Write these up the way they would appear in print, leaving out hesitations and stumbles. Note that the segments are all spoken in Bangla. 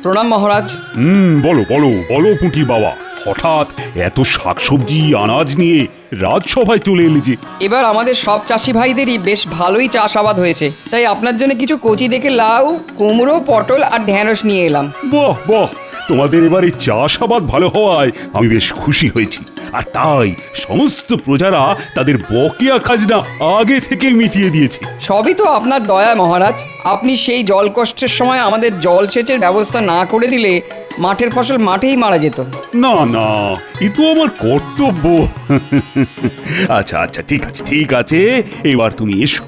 প্রণাম মহারাজ। বলো বলো বলো পুঁটি বাবা, হঠাৎ এত শাকসবজি আনাজ নিয়ে রাজসভায় চলে এলে যে? এবার আমাদের সব চাষি ভাইদেরই বেশ ভালোই চাষাবাদ হয়েছে, তাই আপনার জন্য কিছু কচি দেখে লাউ, কুমড়ো, পটল আর ঢেঁড়স নিয়ে এলাম। বাহ বাহ, তোমাদের এবারে চাষাবাদ ভালো হওয়ায় আমি বেশ খুশি হয়েছি। আর তাই সমস্ত প্রজারা তাদের বকেয়া খাজনা আগে থেকে মিটিয়ে দিয়েছে। সবই তো আপনার দয়া মহারাজ। আপনি সেই জল কষ্টের সময় আমাদের জলসেচের ব্যবস্থা না করে দিলে মাঠের ফসল মাঠেই মারা যেত। না না, এ তো আমার কর্তব্য। আচ্ছা আচ্ছা, ঠিক আছে ঠিক আছে, এবার তুমি এসো।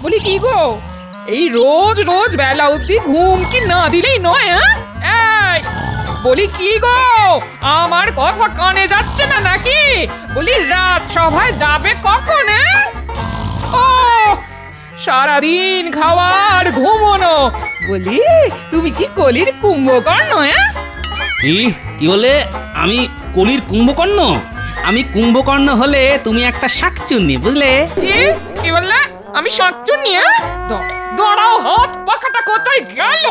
বলি কি গো, এই রোজ রোজ বেলা অবধি ঘুম কি না দিলেই নয়? এই বলি কি গো, আমার কথা কানে যাচ্ছে না নাকি? বলি রাত সভায় যাবে কখন? ও সারাদিন খাওয়ার ঘুমোনো। বলি তুমি কি কলির কুম্ভকর্ণ? কি বলে? আমি কলির কুম্ভকর্ণ? আমি কুম্ভকর্ণ হলে তুমি একটা শাকচুন্নি, বুঝলে? কি বললে? আমি শাকচুন্নি? দাঁড়াও, হাত পাখাটা কোথায় গেল?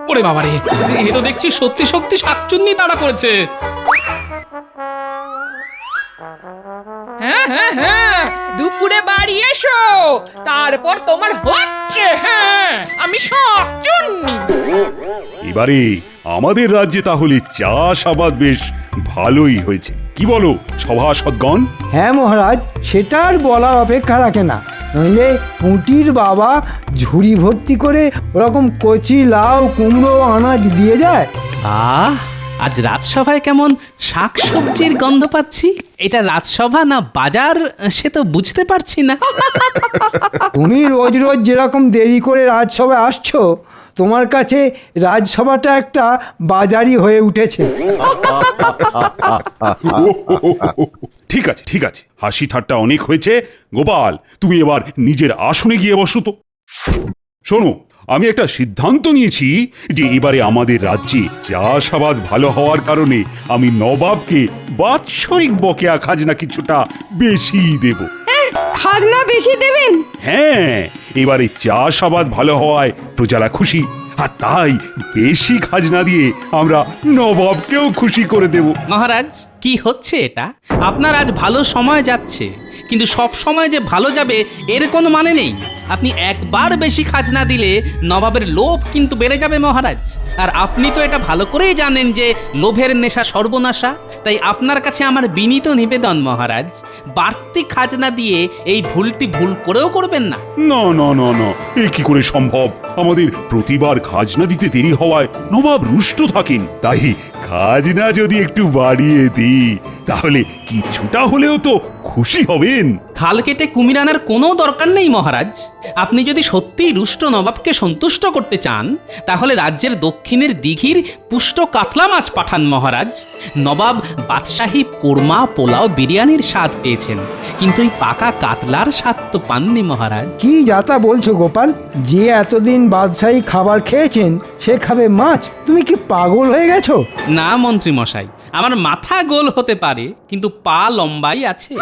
ওরে বাবারে, এ তো দেখছি সত্যি সত্যি শাকচুন্নি তাড়া করেছে। হ্যাঁ হ্যাঁ হ্যাঁ, দুপুরে বাড়ি এসো, তারপর তোমার হচ্ছে। হ্যাঁ, আমি শাকচুন্নি। এবারে আমাদের রাজ্যে তাহলে চাষাবাদ বেশ ভালোই হয়েছে, কি বলো সভাসদগণ? হ্যাঁ মহারাজ, সেটা আর বলার অপেক্ষা রাখে না। নইলে পুঁটির বাবা ঝুড়ি ভর্তি করে ওরকম কচি লাউ, কুমড়ো, আনাজ দিয়ে যায়। আজ রাজসভায় কেমন শাকসবজির গন্ধ পাচ্ছি। এটা রাজসভা না বাজার সে তো বুঝতে পারছি না। তুমি রোজ রোজ যেরকম দেরি করে রাজসভায় আসছো, তোমার কাছে রাজসভাটা একটা বাজারই হয়ে উঠেছে। ঠিক আছে ঠিক আছে, হাসি ঠাট্টা অনেক হয়েছে। গোপাল, তুমি এবার নিজের আসনে গিয়ে বসো তো। শোনো, আমি একটা সিদ্ধান্ত নিয়েছি যে এবারে আমাদের রাজ্যে চাষাবাদ ভালো হওয়ার কারণে আমি নবাবকে বাৎসরিক বকেয়া খাজনা কিছুটা বেশি দেব। খাজনা বেশি দেবেন? হ্যাঁ, এবারে চাষাবাদ ভালো হওয়ায় প্রজারা খুশি, আর তাই বেশি খাজনা দিয়ে আমরা নবাবকেও খুশি করে দেব। মহারাজ, কি হচ্ছে এটা? আপনার আজ ভালো সময় যাচ্ছে, কিন্তু সব সময় যে ভালো যাবে এর কোনো মানে নেই। আপনি একবার বেশি খাজনা দিলে নবাবের লোভ কিন্তু বেড়ে যাবে মহারাজ। আর আপনি তো এটা ভালো করেই জানেন যে লোভের নেশা সর্বনাশা। তাই আপনার কাছে আমার বিনীত নিবেদন মহারাজ, বাড়তি খাজনা দিয়ে এই ভুলটি ভুল করেও করবেন না। না না না না, এ কি করে সম্ভব? আমাদের প্রতিবার খাজনা দিতে দেরি হওয়ায় নবাব রুষ্ট থাকেন। তাই খাজনা যদি একটু বাড়িয়ে দিই তাহলে কিছুটা হলেও তো খুশি হবেন। খাল কেটে কুমির আনার কোনো দরকার নেই মহারাজ। আপনি যদি সত্যিই রুষ্ট নবাবকে সন্তুষ্ট করতে চান, তাহলে রাজ্যের দক্ষিণের দিঘির পুষ্ট কাতলা মাছ পাঠান মহারাজ। নবাব বাদশাহী কোরমা, পোলাও, বিরিয়ানির স্বাদ পেয়েছেন, কিন্তু এই পাকা কাতলার স্বাদ তো পাননি মহারাজ। কি যাতা বলছো গোপাল? যে এতদিন বাদশাহী খাবার খেয়েছেন সে খাবে মাছ? তুমি কি পাগল হয়ে গেছো? না মন্ত্রী মশাই, আমার মাথা গোল হতে পারে, কিন্তু পা লম্বাই আছে।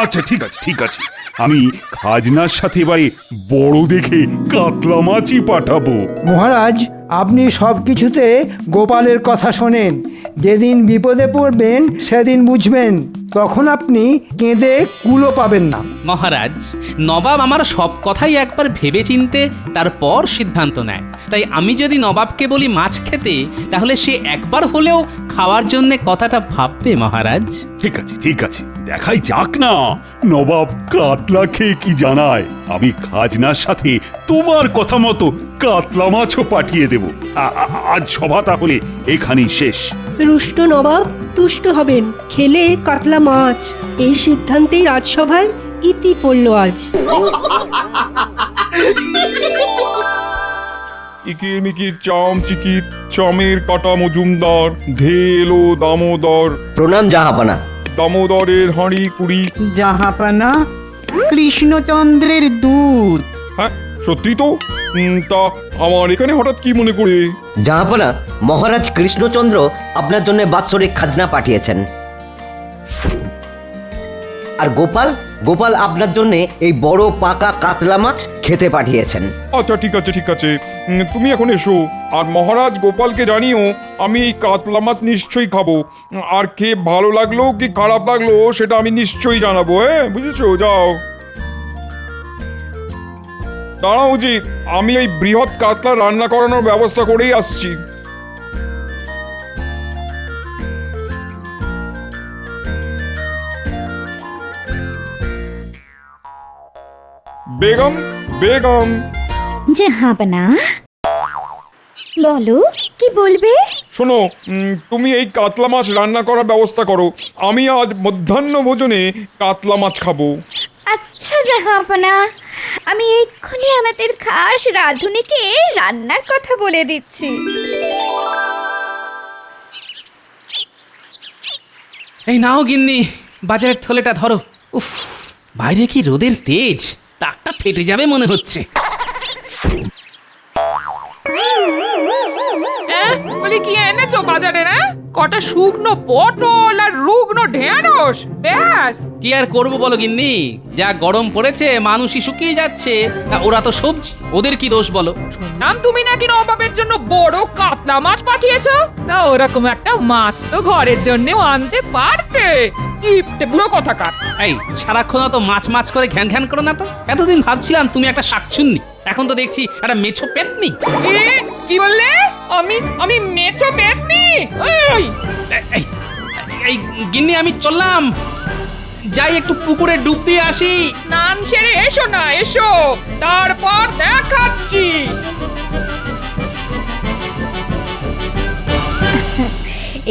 আচ্ছা ঠিক আছে ঠিক আছে, আমি খাজনার সাথে এবারে বড় দেখে কাতলা মাছই পাঠাবো। মহারাজ, আপনি সব কিছুতে গোপালের কথা শোনেন। যেদিন বিপদে পড়বেন সেদিন বুঝবেন, তখন আপনি কেঁদে কুলো পাবেন না। মহারাজ, নবাব আমার সব কথাই একবার ভেবে চিনতে তারপর সিদ্ধান্ত নেয়। তাই আমি যদি নবাবকে বলি মাছ খেতে, তাহলে সে একবার হলেও খাওয়ার জন্য কথাটা ভাববে মহারাজ। ঠিক আছে ঠিক আছে, দেখাই যাক না নবাব কাতলা খেয়ে কি জানায়। আমি খাজনার সাথে তোমার কথা মতো কাতলা মাছও পাঠিয়ে দেব। আজ সভা তাহলে এখানেই শেষ। রুষ্ট নবাব তুষ্ট হবেন খেলে কাতলা মাছ। এই সিদ্ধান্তেই রাজসভায় ইতি পড়ল আজ। ইকিরমিকির চাম চিকির চামের কাটা মজুমদার, ধেল ও দামোদর। প্রণাম জাহাপানা। দামোদরের হাঁড়ি কুড়ি। জাহাপানা, কৃষ্ণচন্দ্রের দূত। হ্যাঁ, সত্যি তো? তা আমার এখানে হঠাৎ কি মনে করে? জাহাপনা, মহারাজ কৃষ্ণচন্দ্র আপনার জন্য বাৎসরিক খাজনা পাঠিয়েছেন। আর গোপাল গোপাল আপনার জন্য এই বড় পাকা কাতলা মাছ খেতে পাঠিয়েছেন। আচ্ছা ঠিক আছে ঠিক আছে, তুমি এখন এসো। আর মহারাজ গোপালকে জানিও আমি এই কাতলা মাছ নিশ্চয়ই খাবো। আর খেয়ে ভালো লাগলো কি খারাপ লাগলো সেটা আমি নিশ্চয়ই জানাবো। হ্যাঁ, বুঝেছো? যাও। দাঁড়াও জি, আমি এই বৃহৎ কাতলা রান্না করানোর ব্যবস্থা করেই আসছি। বেগম, বেগম, জাহাপনা, বলো কি বলবে? শোনো, তুমি এই কাতলা মাছ রান্না করার ব্যবস্থা করো। আমি আজ মধ্যাহ্ন ভোজনে কাতলা মাছ খাবো। আচ্ছা জাহাপনা, আমি এক্ষুনি আমাদের খাস রাঁধুনিকে রান্নার কথা বলে দিচ্ছি। এই নাও গিন্নি, বাজারের থলেটা ধরো। উফ, বাইরে কি রোদের তেজ, তাকটা ফেটে যাবে মনে হচ্ছে। বলি কি এনেছো বাজারে? না কটা শুকনো পটল আর রুগ্ন ঢেঁড়স, ব্যাস। কি আর করবো বলো গিন্নি, যা গরম পড়েছে মানুষই শুকিয়ে যাচ্ছে, তা ওরা তো সবজি, ওদের কি দোষ বলো? শুনলাম তুমি নাকি নবাবের জন্য বড় কাতলা মাছ পাঠিয়েছো। না ওরকম একটা মাছ তো ঘরের জন্যও আনতে পারতে। কিপটে বুড়ো কথাকার। এই সারাক্ষণ তো মাছ মাছ করে ঘ্যান ঘ্যান করো না তো। এতদিন ভাবছিলাম তুমি একটা শাকচুন্নি, এখন তো দেখছি একটা মেছো পেতনি। কি বললে? আমি মেছো পেতনি? এই এই এই গিন্নি, আমি চললাম, যাই একটু পুকুরে ডুব দিয়ে আসি। স্নান সেরে এসো না, এসো, তারপর দেখাচ্ছি।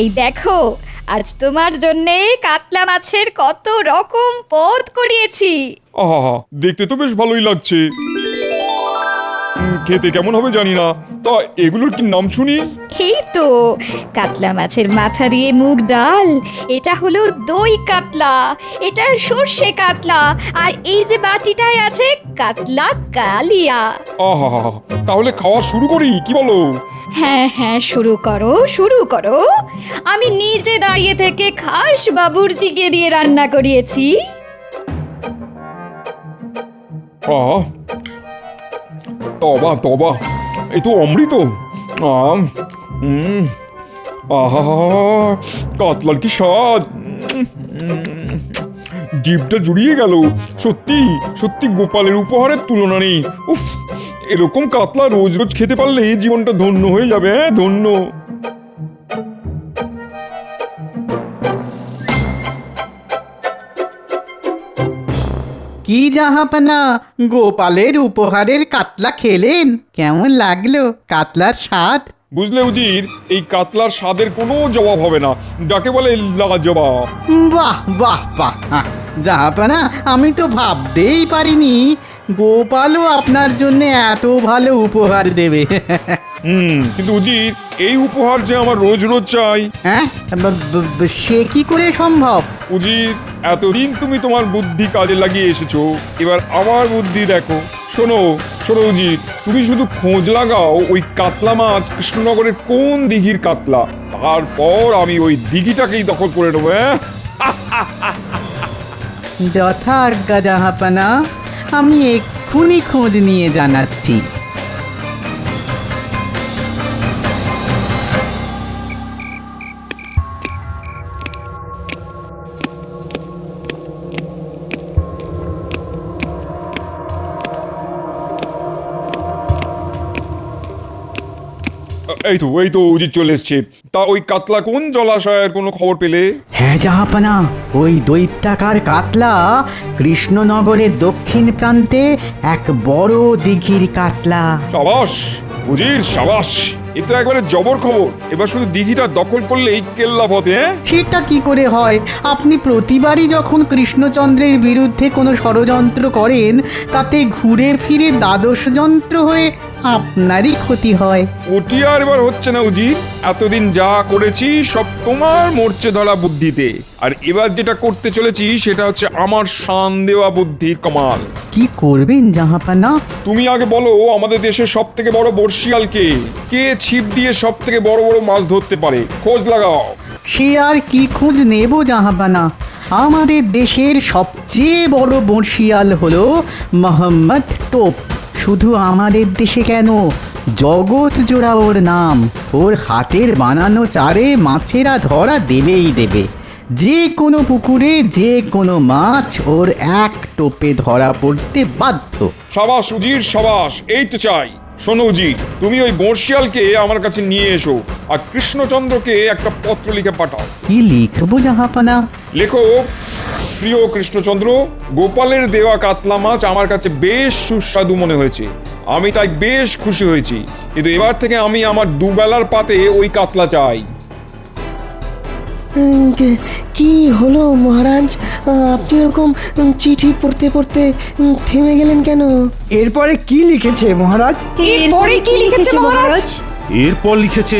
এই দেখো, আজ তোমার জন্যে কাতলা মাছের কত রকম পদ করিয়েছি। আহা, দেখতে তো বেশ ভালোই লাগছে। খেতে কেমন হবে জানি না, তা এগুলোর কি নাম শুনি? এই তো কাতলা মাছের মাথা দিয়ে মুগ ডাল, এটা হলো দই কাতলা, এটা সর্ষে কাতলা, আর এই যে বাটিটায় আছে কাতলা কালিয়া। আহা, তাহলে খাওয়া শুরু করি, কি বলো? হ্যাঁ হ্যাঁ, শুরু করো শুরু করো। আমি নিজে দাঁড়িয়ে থেকে খাস বাবুর্চিকে দিয়ে রান্না করিয়েছি। আহ, তবা তবা, এই তো অমৃত। আহা, কাতলার কি স্বাদ! জিভটা জুড়িয়ে গেল। সত্যি সত্যি গোপালের উপহারের তুলনা নেই। উফ, এরকম কাতলা রোজ রোজ খেতে পারলে জীবনটা ধন্য হয়ে যাবে। হ্যাঁ, ধন্য। কি জাহাপনা, গোপালের উপহারের কাতলা খেলেন? কেমন লাগলো কাতলার স্বাদ? বুঝলে উজির, এই কাতলার স্বাদের কোনো জবাব হবে না, যাকে বলে লাজবাব। বাহ বাহ বাহ, জাহাপনা, আমি তো ভাবতেই পারিনি গোপালও আপনার জন্য এত ভালো উপহার দেবে। কিন্তু উজির, এই উপহার যে আমার রোজ রোজ চাই। হ্যাঁ, সে কি করে সম্ভব? উজির, এতদিন তুমি তোমার বুদ্ধি কাজে লাগিয়ে এসেছো, এবার আমার বুদ্ধি দেখো। শোনো শোনো উজির, তুমি শুধু খোঁজ লাগাও ওই কাতলা মাছ কৃষ্ণনগরের কোন দিঘির কাতলা, তারপর আমি ওই দিঘিটাকেই দখল করে নেবো। যথাজ্ঞা জাহাপনা, আমি এক্ষুনি খোঁজ নিয়ে জানাচ্ছি। এই তো উজির চলে এসছে। তা ওই কাতলা কোন জলাশয়ের কোনো খবর পেলে? হ্যাঁ জাহাপনা, ওই দৈত্যাকার কাতলা কৃষ্ণনগরের দক্ষিণ প্রান্তে এক বড় দিঘির কাতলা। সাবাস উজির, সাবাস, এ তো একবারে জবর খবর। এবার শুধু দিঘিটা দখল করলেই কেল্লা পথে। সেটা কি করে হয়? আপনি প্রতিবারই যখন কৃষ্ণচন্দ্রের বিরুদ্ধে কোনো ষড়যন্ত্র করেন, তাতে ঘুরে ফিরে দ্বাদশ যন্ত্র হয়ে আপনারই ক্ষতি হয়। ওটি আর এবার হচ্ছে না উজির। এতদিন যা করেছি সব তোমার মরচে ধরা বুদ্ধিতে, আর এবার যেটা করতে চলেছি সেটা হচ্ছে আমার শান দেওয়া বুদ্ধির কামাল। কি করবেন জাহাপানা? তুমি আগে বলো, আমাদের দেশের সব থেকে বড় বর্ষিয়াল কে? কে ছিপ দিয়ে সব থেকে বড় বড় মাছ ধরতে পারে? খোঁজ লাগাও। সে আর কি খোঁজ নেব জাহাপানা? আমাদের দেশের সবচেয়ে বড় বর্ষিয়াল হলো মোহাম্মদ টোপ। শুধু আমাদের দেশে কেন, জগৎ জোড়া ওর নাম। ওর হাতের বানানো চারে মাছেরা ধরা দেবেই দেবে। যে কোনো পুকুরে যে কোনো মাছ ওর এক টোপে ধরা পড়তে বাধ্য। সাবাস উজির সাবাস, এই তো চাই। শোনো উজির, তুমি ওই বর্ষিয়ালকে আমার কাছে নিয়ে এসো, আর কৃষ্ণচন্দ্রকে একটা পত্র লিখে পাঠাও। কি লিখবো জাহাপানা? লেখো, প্রিয় কৃষ্ণচন্দ্র, গোপালের দেওয়া কাতলা মাছ আমার কাছে বেশ সুস্বাদু মনে হয়েছে। আমি তাই বেশ খুশি হয়েছি, কিন্তু এবার থেকে আমি আমার দুবেলার পাতে ওই কাতলা চাই। কি হলো মহারাজ, আপনি এরকম চিঠি পড়তে পড়তে থেমে গেলেন কেন? এরপরে কি লিখেছে মহারাজ? এরপরে কি লিখেছে মহারাজ? এরপর লিখেছে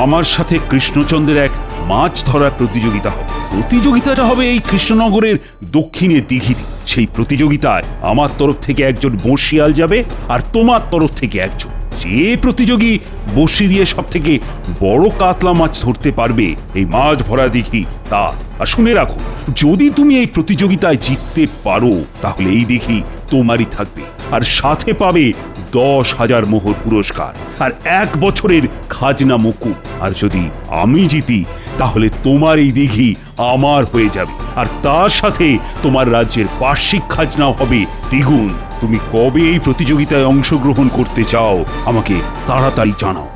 আমার সাথে কৃষ্ণচন্দ্রের এক মাছ ধরার প্রতিযোগিতা হবে। প্রতিযোগিতাটা হবে এই কৃষ্ণনগরের দক্ষিণে দিঘিতে। সেই প্রতিযোগিতায় আমার তরফ থেকে একজন বর্ষিয়াল যাবে, আর তোমার তরফ থেকে একজন। যে প্রতিযোগী বড়শি দিয়ে সব থেকে বড় কাতলা মাছ ধরতে পারবে এই মাছ ভরা দিঘি তা। আর শুনে রাখো, যদি তুমি এই প্রতিযোগিতায় জিততে পারো তাহলে এই দিঘি তোমারই থাকবে, আর সাথে পাবে 10,000 মোহর পুরস্কার আর 1 বছরের খাজনা মকুব। আর যদি আমি জিতি তাহলে তোমার এই দিঘি আমার হয়ে যাবে, আর তার সাথে তোমার রাজ্যের বার্ষিক খাজনাও হবে দ্বিগুণ। তুমি কবে এই প্রতিযোগিতায় অংশগ্রহণ করতে চাও আমাকে তাড়াতাড়ি জানাও।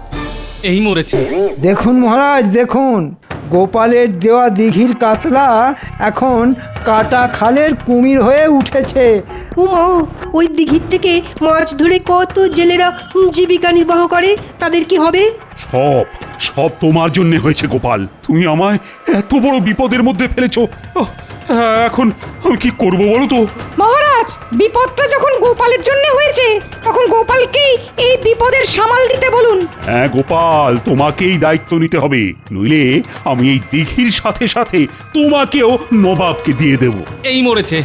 এই মরেছে। দেখুন মহারাজ, দেখুন, গোপালের দেওয়া দিঘির কাতলা এখন কাটা খালের কুমির হয়ে উঠেছে। উমা, ওই দিঘির থেকে মাছ ধরে কত জেলেরা জীবিকা নির্বাহ করে, তাদের কি হবে? সব সব তোমার জন্য হয়েছে গোপাল। তুমি আমায় এত বড় বিপদের মধ্যে ফেলেছো। এখন আমি কি করব বলো তো? মহারাজ, বিপদটা যখন গোপালের জন্য হয়েছে তখন গোপালকেই এই বিপদের সামাল দিতে বলুন। হ্যাঁ গোপাল, তোমাকেই দায়িত্ব নিতে হবে, নইলে আমি এই দিঘির সাথে সাথে তোমাকেও নবাবকে দিয়ে দেব। এই মরেছে।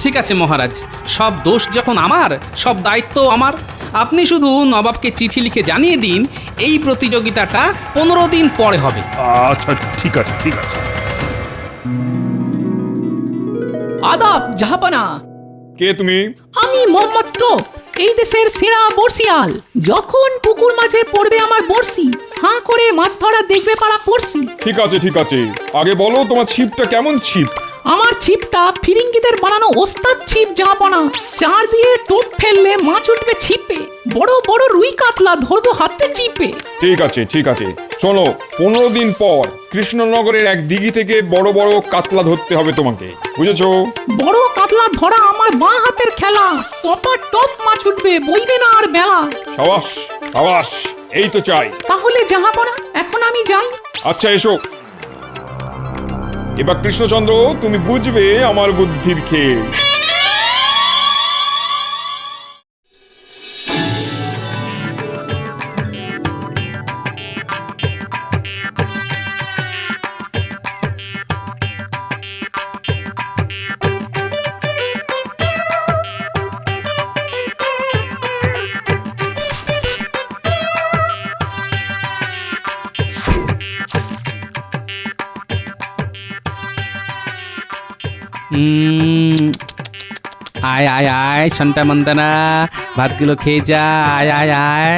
ঠিক আছে মহারাজ, সব দোষ যখন আমার, সব দায়িত্ব আমার। আপনি শুধু নবাবকে চিঠি লিখে জানিয়ে দিন এই প্রতিযোগিতাটা 15 দিন পরে হবে। আচ্ছা ঠিক আছে, ঠিক আছে। আদাব জাহাপানা। কে তুমি? আমি মোহাম্মদ টোপ, এই দেশের সেরা বর্ষিয়াল। যখন পুকুর মাঝে পড়বে আমার বর্ষি, হাঁ করে মাছ ধরা দেখবে পাড়া পড়ছি। ঠিক আছে ঠিক আছে, আগে বলো তোমার ছিপটা কেমন ছিপ? আমার ছিপটা ফিরিঙ্গিদের বানানো ওস্তাদ ছিপ জাহাপানা। চার দিয়ে টোপ ফেললে মাছ উঠবে ছিপে, বড় বড় রুই কাতলা ধরবো হাতে চিপে। ঠিক আছে ঠিক আছে, শোনো, 15 দিন পর কৃষ্ণনগরের এক দিঘি থেকে বড় বড় কাতলা ধরতে হবে তোমাকে, বুঝেছো? বড় কাতলা ধরা আমার বাঁ হাতের খেলা। টপা টপ মাছ উঠবে, বইবে না আর বেলা। সাবাস সাবাস, এই তো চাই। তাহলে জাহাপানা, এখন আমি যাই। আচ্ছা এসো। এবার কৃষ্ণচন্দ্র, তুমি বুঝবে আমার বুদ্ধির খেল। আয় আয় আয় সন্টা মন্দানা, ভাতগুলো খেয়ে যা। আয় আয় আয়।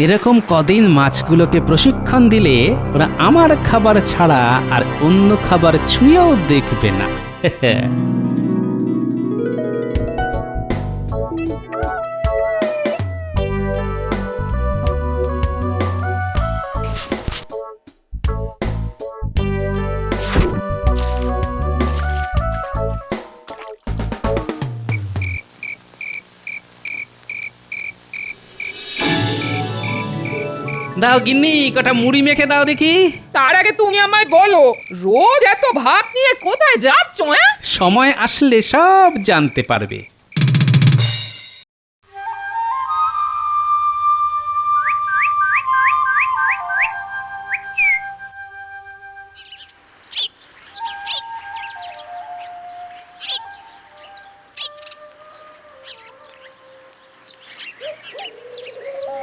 এরকম কদিন মাছগুলোকে প্রশিক্ষণ দিলে ওরা আমার খাবার ছাড়া আর অন্য খাবার ছুঁয়েও দেখবে না। দাও গিন্নি কটা মুড়ি মেখে দাও দেখি। তার আগে তুমি আমায় বলো, রোজ এত ভাত নিয়ে কোথায় যাচ্ছ? সময় আসলে সব জানতে পারবে।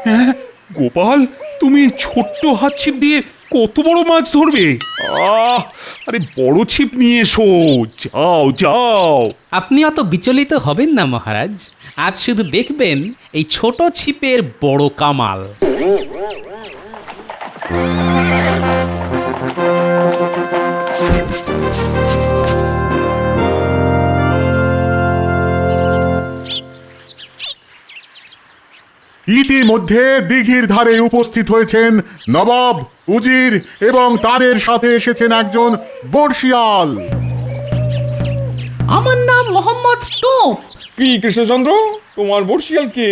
হ্যাঁ গোপাল, তুমি ছোট্ট হাত ছিপ দিয়ে কত বড় মাছ ধরবে? আরে বড় ছিপ নিয়ে এসো, যাও যাও। আপনি অত বিচলিত হবেন না মহারাজ, আজ শুধু দেখবেন এই ছোট ছিপের বড় কামাল। ইতিমধ্যে দিঘির ধারে উপস্থিত হয়েছেন নবাব, উজির এবং তাদের সাথে এসেছেন একজন বর্ষিয়াল। আমার নাম মোহাম্মদ টোপ। কি কৃষ্ণচন্দ্র, তোমার বর্ষিয়াল কে?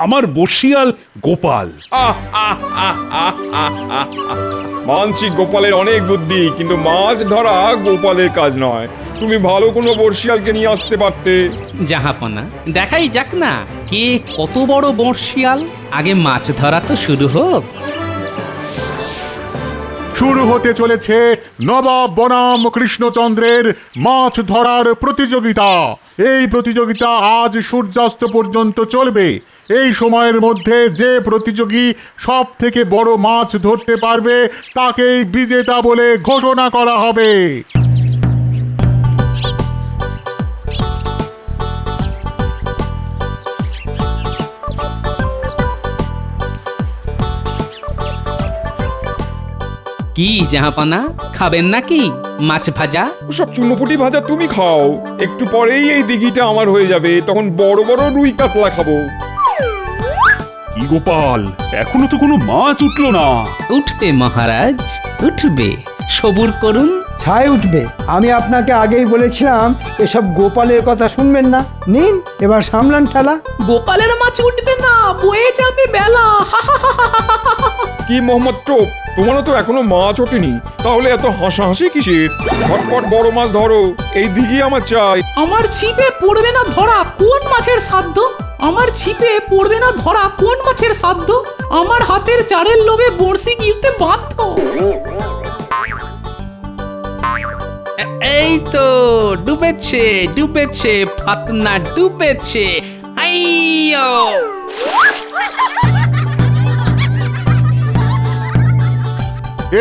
আমার বর্ষিয়াল গোপাল। মানছি গোপালের অনেক বুদ্ধি, কিন্তু মাছ ধরা গোপালের কাজ নয়। তুমি ভালো কোনো বর্ষিয়ালকে নিয়ে আসতে পারতে। জাহাপনা, দেখাই যাক না কে কত বড় বর্ষিয়াল। আগে মাছ ধরা তো শুরু হোক। শুরু হতে চলেছে নবাব বনাম কৃষ্ণচন্দ্রের মাছ ধরার প্রতিযোগিতা। এই প্রতিযোগিতা আজ সূর্যাস্ত পর্যন্ত চলবে। এই সময়ের মধ্যে যে প্রতিযোগী সব থেকে বড় মাছ ধরতে পারবে তাকেই বিজেতা বলে ঘোষণা করা হবে। কি জাহাপনা, খাবেন নাকি মাছ ভাজা? সব চুনোপুটি ভাজা তুমি খাও, একটু পরেই এই দিঘিটা আমার হয়ে যাবে, তখন বড় বড় রুই কাতলা খাবো। কি গোপাল, এখনো তো কোনো মাছ উঠলো না। উঠবে মহারাজ, উঠবে, সবুর করুন। ছাই উঠবে। আমি আপনাকে আগেই বলেছিলাম এসব গোপালের কথা শুনবেন না। নিন এবার সামলান ঠেলা। গোপালের মাছ উঠবে না, বয়ে যাবে বেলা। কি মোহাম্মদ টোপ, তোমারও তো এখনো মাছ ওঠেনি, তাহলে এত হাসাহাসি কিসের? ঝটপট বড় মাছ ধরো, এই দিঘি আমার চাই। আমার ছিপে পড়বে না ধরা কোন মাছের সাধ্য? আমার ছিপে পড়বে না ধরা কোন মাছের সাধ্য? আমার হাতের চারের লোভে বড়শি গিলতে বাধ্য। এই তো ডুবেছে, ডুবেছে, ফাতনা ডুবেছে। আইয়ো!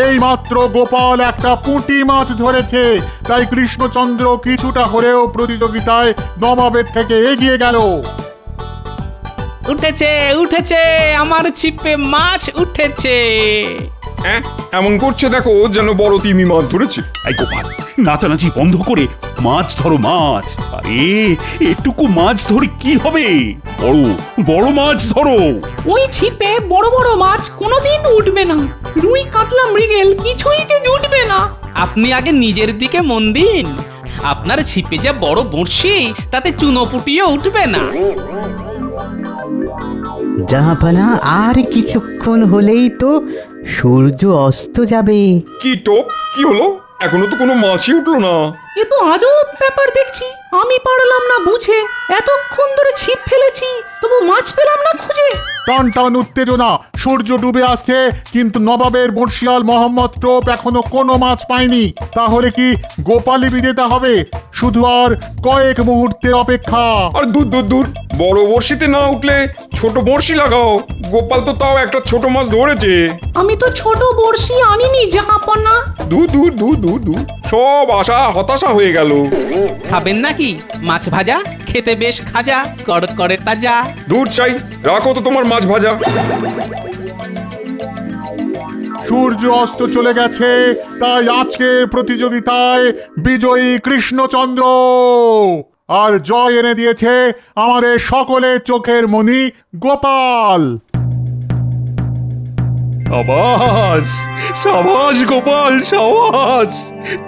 এই মাত্র গোপাল একটা পুঁটি মাছ ধরেছে, তাই কৃষ্ণচন্দ্র কিছুটা হলেও প্রতিযোগিতায় নবাবের থেকে এগিয়ে গেল। উঠেছে, উঠেছে, আমার ছিপে মাছ উঠেছে। এমন করছে দেখো যেন বড় তিমি মাছ ধরেছে। এই গোপাল, নাচানাচি বন্ধ করে মাছ ধরো মাছ। আরে এটুকু মাছ ধরে কি হবে? বড় বড় মাছ ধরো। ওই ছিপে বড় বড় মাছ কোনোদিন উঠবে না। রুই কাতলা মৃগেল কিছুই যে জুটবে না। আপনি আগে নিজের দিকে মন দিন। আপনার ছিপে যা বড় বড়শি, তাতে চুনোপুটিও উঠবে না। জাহাপানা, আর কিছুক্ষণ হলেই তো সূর্য অস্ত যাবে। কি টোপ, কি হলো? এখনো তো কোনো মাছই উঠলো না। এ তো আজব ব্যাপার দেখছি। আমি পারলাম না বুঝে, এতক্ষণ ধরে ছিপ ফেলেছি, তবু মাছ পেলাম না খুঁজে। টান টান উত্তেজনা, সূর্য ডুবে আসছে, কিন্তু নবাবের বর্ষিয়াল মোহাম্মদ টোপ এখনো কোনো মাছ পায়নি। তাহলে কি গোপালই বিজেতা হবে? শুধু আর কয়েক মুহূর্তের অপেক্ষা। আর দূর দূর দূর, বড় বড়শিতে না উঠলে ছোট বড়শি লাগাও। গোপাল তো তাও একটা ছোট মাছ ধরেছে। আমি তো ছোট বড়শি আনিনি জাহাপনা। দূর দূর দূর দূর দূর, সব আশা হতাশা হয়ে গেল। খাবেন নাকি মাছ ভাজা? খেতে বেশ খাজা, কড়কড়ে তাজা। দূর চাই, রাখো তো তোমার মাছ ভাজা। সূর্য অস্ত চলে গেছে, তাই আজকের প্রতিযোগিতায় বিজয়ী কৃষ্ণচন্দ্র। আর জয় এনে দিয়েছে আমাদের সকলের চোখের মণি গোপাল। সাবাস সাবাস গোপাল, সাবাস,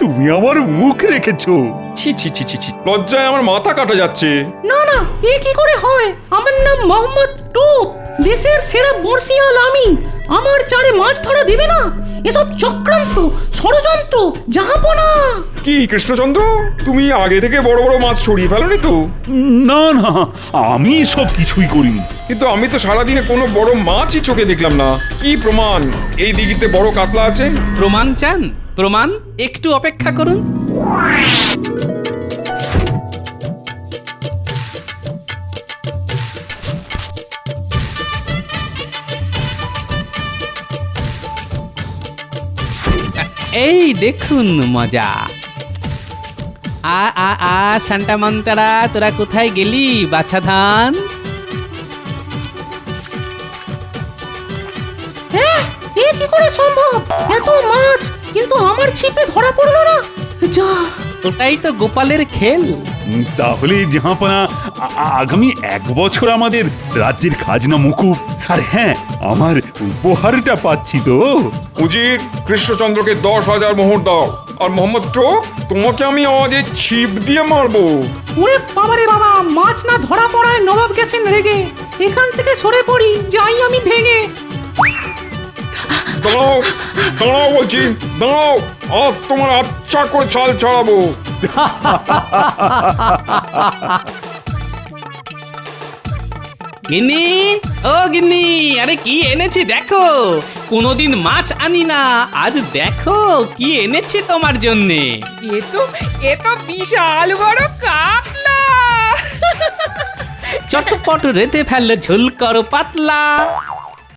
তুমি আমার মুখ রেখেছো। ছি ছি ছি ছি ছি, লজ্জায় আমার মাথা কাটা যাচ্ছে। না না, এ কি করে হয়? আমার নাম মোহাম্মদ টোপ, দেশের সেরা বর্ষিয়াল আমি। আমার চারে মাছ ধরা দেবে না? এসব চক্রান্ত, ষড়যন্ত্র, জাহাপনা। কি কৃষ্ণচন্দ্র, তুমি আগে থেকে বড় বড় মাছ ছড়িয়ে ফেলোনি তো? না না, আমি সব কিছুই করিনি। কিন্তু আমি তো সারাদিনে কোনো বড় মাছই চোখে দেখলাম না। কি প্রমাণ এই দিঘিতে বড় কাতলা আছে? প্রমাণ চান? প্রমাণ? একটু অপেক্ষা করুন। এই দেখুন মজা। আ আ আ শান্তা মন্তারা, তোরা কোথায় গেলি বাছা ধান? হ্যাঁ, এ কি করে সম্ভব? এত মাছ, কিন্তু আমার ছিপে ধরা পড়লো না। যা, ওটাই তো গোপালের খেল। তাহলে জাহাপনা, আগামী 1 বছর আমাদের রাজ্যের খাজনা মুকুব। আর হ্যাঁ, আমার উপহারটা পাচ্ছি তো। উজির, কৃষ্ণচন্দ্রকে 10,000 মোহর দাও। আর মোহাম্মদ টোপ, তোমাকে আমি আজ এই ছিপ দিয়ে মারবো। ওরে বাবারে বাবা, মাছ না ধরা পড়ায় নবাব গেছেন রেগে। এখান থেকে সরে পড়ি, যাই আমি ভেঙে। দাঁড়াও, দাঁড়াও বলছি, দাঁড়াও। আজ তোমার আচ্ছা করে চাল ছাড়াবো। গিন্নি, ও গিন্নি, আরে কি এনেছি দেখো। কোনোদিন মাছ আনি না, আজ দেখো কি এনেছি তোমার জন্যে। এ তো বিশাল বড় কাতলা। চটপট রেতে ফেললে ঝোল করো পাতলা।